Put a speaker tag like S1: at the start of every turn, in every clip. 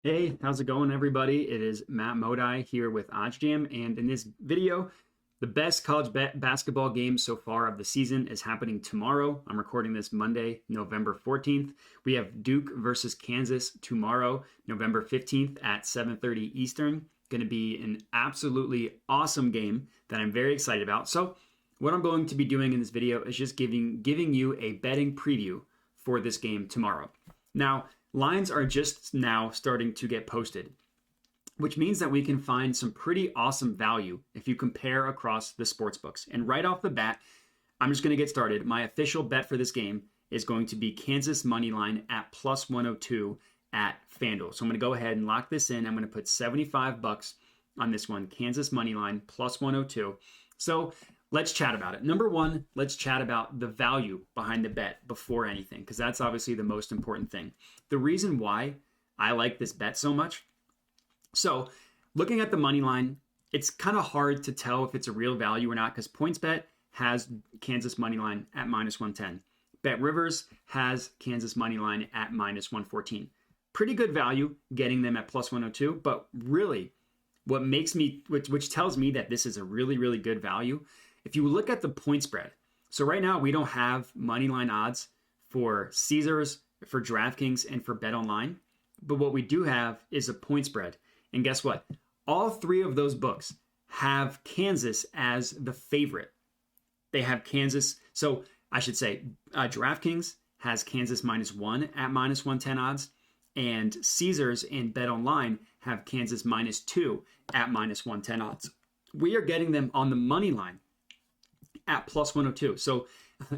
S1: Hey, how's it going, everybody? It is Matt Modi here with OddsJam, and in this video, the best college basketball game so far of the season is happening tomorrow. I'm recording this Monday, November 14th. We have Duke versus Kansas tomorrow, November 15th at 7:30 Eastern. Going to be an absolutely awesome game that I'm very excited about. So, what I'm going to be doing in this video is just giving you a betting preview for this game tomorrow. Now, lines are just now starting to get posted, which means that we can find some pretty awesome value if you compare across the sports books. And right off the bat, I'm just going to get started. My official bet for this game is going to be Kansas money line at plus 102 at FanDuel. So I'm going to go ahead and lock this in. I'm going to put $75 on this one, Kansas money line plus 102. So let's chat about it. Number one, let's chat about the value behind the bet before anything, because that's obviously the most important thing. The reason why I like this bet so much. So looking at the money line, it's kind of hard to tell if it's a real value or not, because PointsBet has Kansas money line at minus 110. Bet Rivers has Kansas money line at minus 114. Pretty good value getting them at plus 102, but really what makes me, which tells me that this is a really, really good value. If you look at the point spread, so right now we don't have money line odds for Caesars, for DraftKings, and for BetOnline. But what we do have is a point spread. And guess what? All three of those books have Kansas as the favorite. They have Kansas. So I should say DraftKings has Kansas -1 at minus 110 odds. And Caesars and BetOnline have Kansas -2 at minus 110 odds. We are getting them on the money line at plus 102. So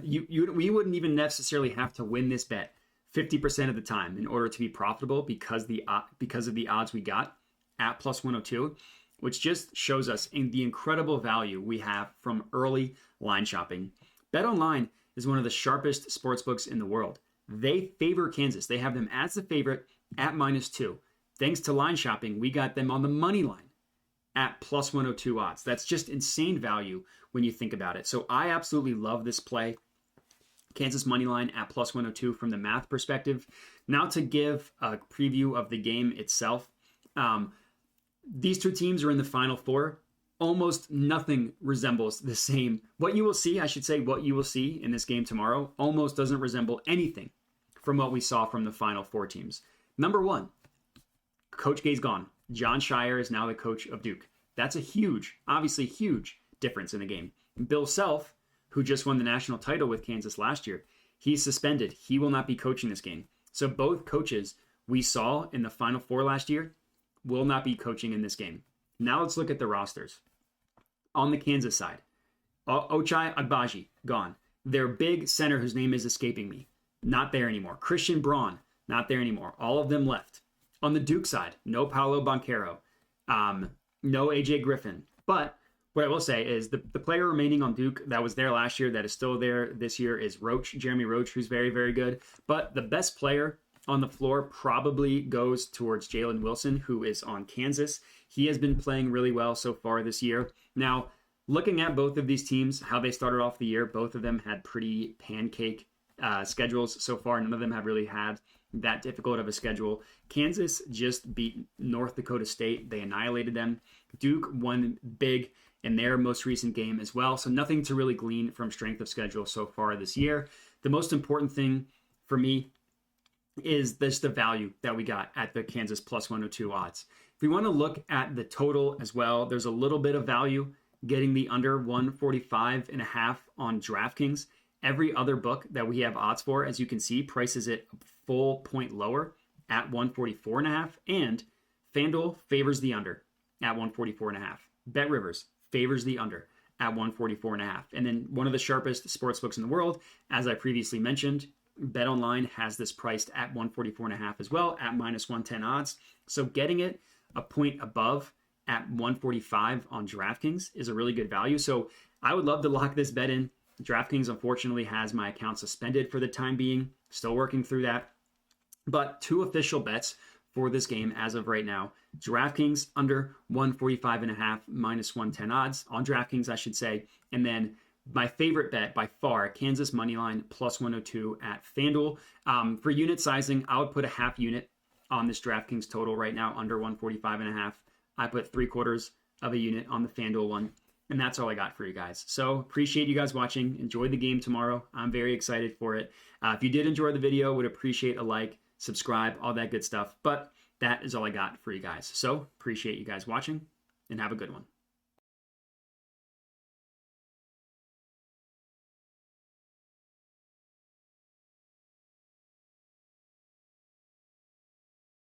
S1: we wouldn't even necessarily have to win this bet 50% of the time in order to be profitable because of the odds we got at plus 102, which just shows us the incredible value we have from early line shopping. BetOnline is one of the sharpest sports books in the world. They favor Kansas. They have them as the favorite at -2. Thanks to line shopping, we got them on the money line at plus 102 odds. That's just insane value when you think about it. So I absolutely love this play. Kansas money line at plus 102 from the math perspective. Now to give a preview of the game itself. These two teams are in the Final Four. Almost nothing resembles the same. What you will see in this game tomorrow almost doesn't resemble anything from what we saw from the Final Four teams. Number one, Coach Gay's gone. John Shire is now the coach of Duke. That's a obviously huge difference in the game. Bill Self, who just won the national title with Kansas last year, he's suspended. He will not be coaching this game. So both coaches we saw in the Final Four last year will not be coaching in this game. Now let's look at the rosters. On the Kansas side, Ochai Agbaji, gone. Their big center, whose name is escaping me, not there anymore. Christian Braun, not there anymore. All of them left. On the Duke side, no Paolo Banchero, no AJ Griffin. But what I will say is the player remaining on Duke that was there last year that is still there this year is Jeremy Roach, who's very, very good. But the best player on the floor probably goes towards Jalen Wilson, who is on Kansas. He has been playing really well so far this year. Now, looking at both of these teams, how they started off the year, both of them had pretty pancake schedules so far. None of them have really had that difficult of a schedule. Kansas just beat North Dakota State. They annihilated them. Duke won big in their most recent game as well. So nothing to really glean from strength of schedule so far this year. The most important thing for me is this the value that we got at the Kansas plus 102 odds. If we want to look at the total as well, there's a little bit of value getting the under 145.5 on DraftKings. Every other book that we have odds for, as you can see, prices it a full point lower at 144.5, and FanDuel favors the under at 144.5. Bet Rivers favors the under at 144.5. And then one of the sharpest sports books in the world, as I previously mentioned, BetOnline has this priced at 144.5 as well at minus 110 odds. So getting it a point above at 145 on DraftKings is a really good value. So I would love to lock this bet in. DraftKings unfortunately has my account suspended for the time being. Still working through that. But two official bets for this game as of right now. DraftKings under 145.5 minus 110 odds on DraftKings, I should say. And then my favorite bet by far, Kansas money line plus 102 at FanDuel. For unit sizing, I would put a half unit on this DraftKings total right now, under 145.5. I put 3/4 of a unit on the FanDuel one. And that's all I got for you guys. So appreciate you guys watching. Enjoy the game tomorrow. I'm very excited for it. If you did enjoy the video, would appreciate a like, subscribe, all that good stuff. But that is all I got for you guys. So appreciate you guys watching and have a good one.